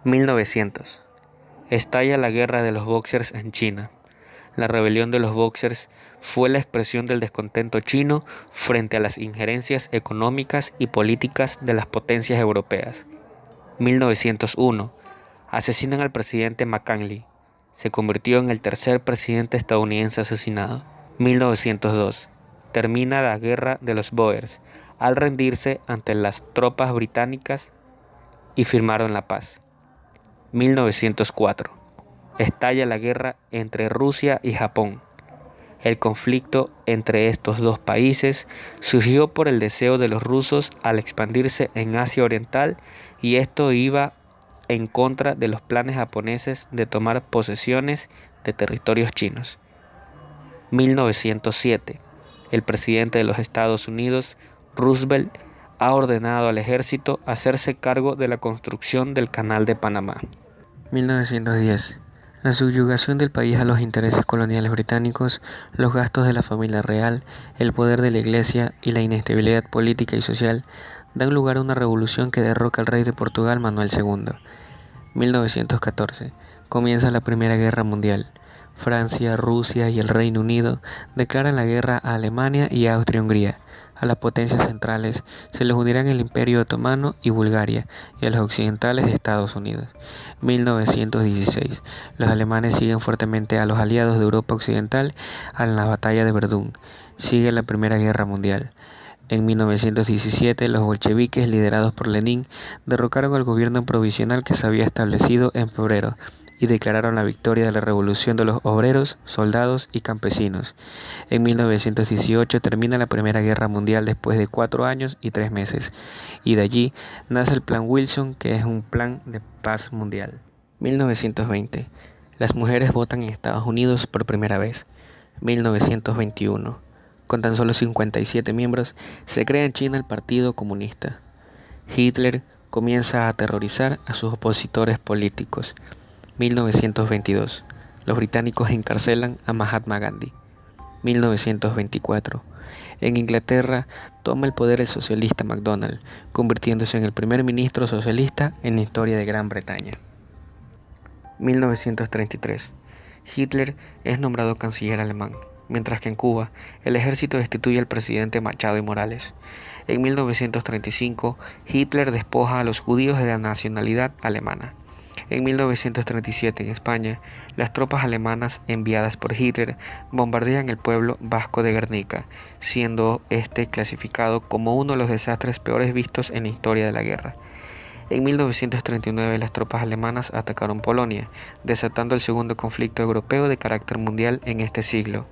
1900. Estalla la guerra de los Bóxers en China. La rebelión de los Bóxers fue la expresión del descontento chino frente a las injerencias económicas y políticas de las potencias europeas. 1901. Asesinan al presidente McKinley. Se convirtió en el tercer presidente estadounidense asesinado. 1902. Termina la guerra de los Boers al rendirse ante las tropas británicas y firmaron la paz. 1904. Estalla la guerra entre Rusia y Japón. El conflicto entre estos dos países surgió por el deseo de los rusos al expandirse en Asia Oriental, y esto iba en contra de los planes japoneses de tomar posesiones de territorios chinos. 1907. El presidente de los Estados Unidos, Roosevelt, ha ordenado al ejército hacerse cargo de la construcción del Canal de Panamá. 1910. La subyugación del país a los intereses coloniales británicos, los gastos de la familia real, el poder de la Iglesia y la inestabilidad política y social dan lugar a una revolución que derroca al rey de Portugal, Manuel II. 1914. Comienza la Primera Guerra Mundial. Francia, Rusia y el Reino Unido declaran la guerra a Alemania y a Austria-Hungría. A las potencias centrales se les unirán el Imperio Otomano y Bulgaria, y a los occidentales Estados Unidos. 1916. Los alemanes siguen fuertemente a los aliados de Europa Occidental en la batalla de Verdún. Sigue la Primera Guerra Mundial. En 1917, los bolcheviques, liderados por Lenin, derrocaron al gobierno provisional que se había establecido en febrero y declararon la victoria de la revolución de los obreros, soldados y campesinos. En 1918 termina la Primera Guerra Mundial después de 4 años y 3 meses, y de allí nace el Plan Wilson, que es un plan de paz mundial. 1920. Las mujeres votan en Estados Unidos por primera vez. 1921. Con tan solo 57 miembros, se crea en China el Partido Comunista. Hitler comienza a aterrorizar a sus opositores políticos. 1922. Los británicos encarcelan a Mahatma Gandhi. 1924. En Inglaterra toma el poder el socialista MacDonald, convirtiéndose en el primer ministro socialista en la historia de Gran Bretaña. 1933. Hitler es nombrado canciller alemán, mientras que en Cuba el ejército destituye al presidente Machado y Morales. En 1935, Hitler despoja a los judíos de la nacionalidad alemana. En 1937, en España, las tropas alemanas enviadas por Hitler bombardean el pueblo vasco de Guernica, siendo este clasificado como uno de los desastres peores vistos en la historia de la guerra. En 1939, las tropas alemanas atacaron Polonia, desatando el segundo conflicto europeo de carácter mundial en este siglo.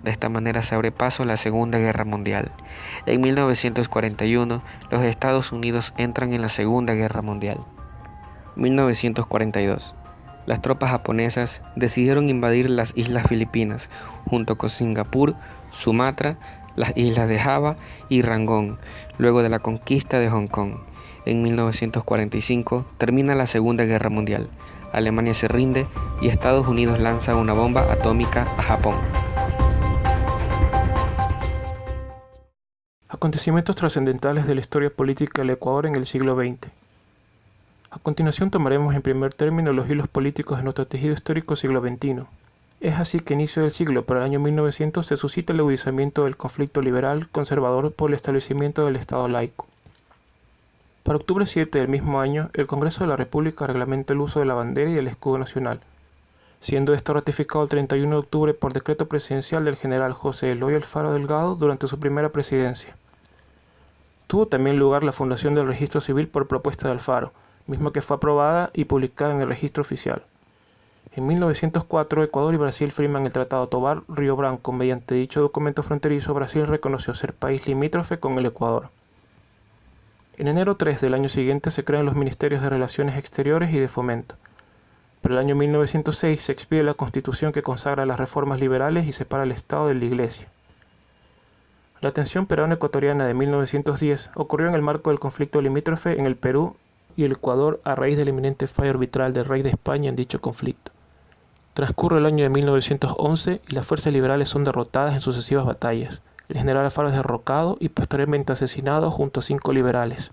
De esta manera se abre paso a la Segunda Guerra Mundial. En 1941, los Estados Unidos entran en la Segunda Guerra Mundial. 1942. Las tropas japonesas decidieron invadir las islas Filipinas, junto con Singapur, Sumatra, las islas de Java y Rangón, luego de la conquista de Hong Kong. En 1945 termina la Segunda Guerra Mundial. Alemania se rinde y Estados Unidos lanza una bomba atómica a Japón. Acontecimientos trascendentales de la historia política del Ecuador en el siglo XX. A continuación tomaremos en primer término los hilos políticos de nuestro tejido histórico siglo XXI. Es así que a inicio del siglo, para el año 1900, se suscita el agudizamiento del conflicto liberal conservador por el establecimiento del Estado laico. Para octubre 7 del mismo año, el Congreso de la República reglamenta el uso de la bandera y del escudo nacional, siendo esto ratificado el 31 de octubre por decreto presidencial del general José Eloy Alfaro Delgado durante su primera presidencia. Tuvo también lugar la fundación del registro civil por propuesta de Alfaro, misma que fue aprobada y publicada en el registro oficial. En 1904, Ecuador y Brasil firman el Tratado Tovar-Río Branco. Mediante dicho documento fronterizo, Brasil reconoció ser país limítrofe con el Ecuador. En enero 3 del año siguiente se crean los Ministerios de Relaciones Exteriores y de Fomento. Para el año 1906 se expide la Constitución que consagra las reformas liberales y separa el Estado de la Iglesia. La tensión peruano-ecuatoriana de 1910 ocurrió en el marco del conflicto limítrofe en el Perú y el Ecuador a raíz del inminente fallo arbitral del rey de España en dicho conflicto. Transcurre el año de 1911 y las fuerzas liberales son derrotadas en sucesivas batallas. El general Alfaro es derrocado y posteriormente asesinado junto a 5 liberales.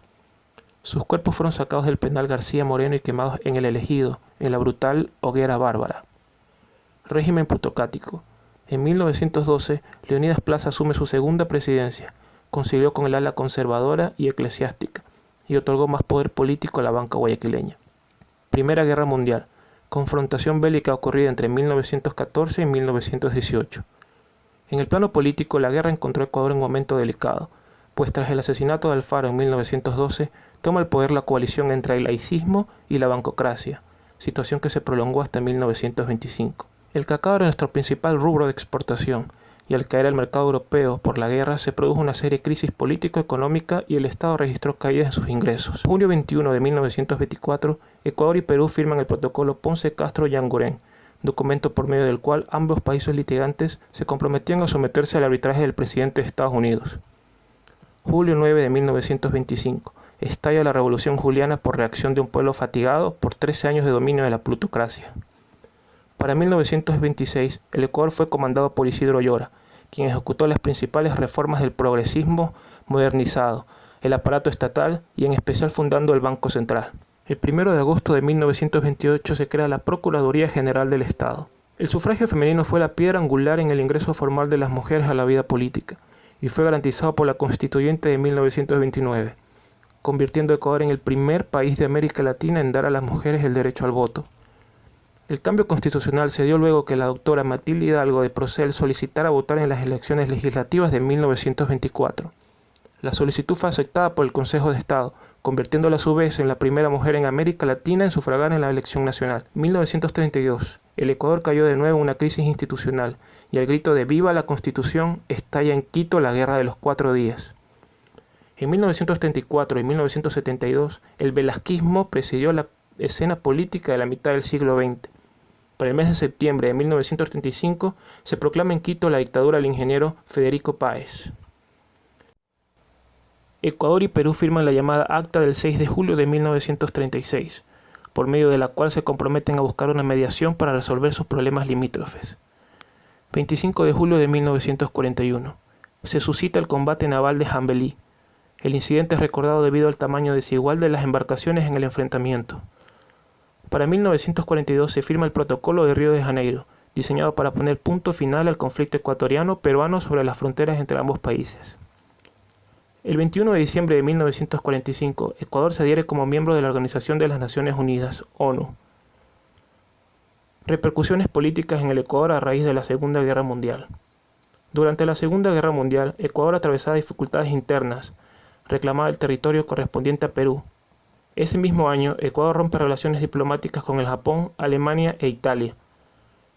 Sus cuerpos fueron sacados del penal García Moreno y quemados en El Elegido, en la brutal hoguera bárbara. Régimen plutocrático. En 1912, Leonidas Plaza asume su segunda presidencia, concilió con el ala conservadora y eclesiástica, y otorgó más poder político a la banca guayaquileña. Primera Guerra Mundial. Confrontación bélica ocurrida entre 1914 y 1918. En el plano político, la guerra encontró a Ecuador en un momento delicado, pues tras el asesinato de Alfaro en 1912, toma el poder la coalición entre el laicismo y la bancocracia, situación que se prolongó hasta 1925. El cacao era nuestro principal rubro de exportación, y al caer el mercado europeo por la guerra se produjo una seria crisis político-económica y el Estado registró caídas en sus ingresos. Junio 21 de 1924, Ecuador y Perú firman el protocolo Ponce-Castro-Yangurén, documento por medio del cual ambos países litigantes se comprometían a someterse al arbitraje del presidente de Estados Unidos. Julio 9 de 1925, estalla la Revolución Juliana por reacción de un pueblo fatigado por 13 años de dominio de la plutocracia. Para 1926, el Ecuador fue comandado por Isidro Llora, quien ejecutó las principales reformas del progresismo modernizado, el aparato estatal y en especial fundando el Banco Central. El 1 de agosto de 1928 se crea la Procuraduría General del Estado. El sufragio femenino fue la piedra angular en el ingreso formal de las mujeres a la vida política y fue garantizado por la Constituyente de 1929, convirtiendo a Ecuador en el primer país de América Latina en dar a las mujeres el derecho al voto. El cambio constitucional se dio luego que la doctora Matilde Hidalgo de Procel solicitara votar en las elecciones legislativas de 1924. La solicitud fue aceptada por el Consejo de Estado, convirtiéndola a su vez en la primera mujer en América Latina en sufragar en la elección nacional. 1932. El Ecuador cayó de nuevo en una crisis institucional y al grito de ¡Viva la Constitución! Estalla en Quito la Guerra de los 4 días. En 1934 y 1972, el velasquismo presidió la escena política de la mitad del siglo XX. Para el mes de septiembre de 1935 se proclama en Quito la dictadura del ingeniero Federico Páez. Ecuador y Perú firman la llamada Acta del 6 de julio de 1936, por medio de la cual se comprometen a buscar una mediación para resolver sus problemas limítrofes. 25 de julio de 1941. Se suscita el combate naval de Jambelí. El incidente es recordado debido al tamaño desigual de las embarcaciones en el enfrentamiento. Para 1942 se firma el Protocolo de Río de Janeiro, diseñado para poner punto final al conflicto ecuatoriano-peruano sobre las fronteras entre ambos países. El 21 de diciembre de 1945, Ecuador se adhiere como miembro de la Organización de las Naciones Unidas, ONU. Repercusiones políticas en el Ecuador a raíz de la Segunda Guerra Mundial. Durante la Segunda Guerra Mundial, Ecuador atravesaba dificultades internas, reclamaba el territorio correspondiente a Perú. Ese mismo año, Ecuador rompe relaciones diplomáticas con el Japón, Alemania e Italia.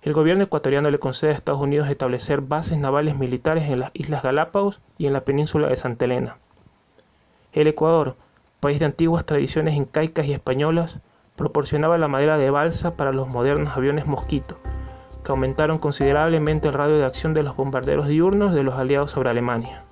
El gobierno ecuatoriano le concede a Estados Unidos establecer bases navales militares en las Islas Galápagos y en la península de Santa Elena. El Ecuador, país de antiguas tradiciones incaicas y españolas, proporcionaba la madera de balsa para los modernos aviones Mosquito, que aumentaron considerablemente el radio de acción de los bombarderos diurnos de los aliados sobre Alemania.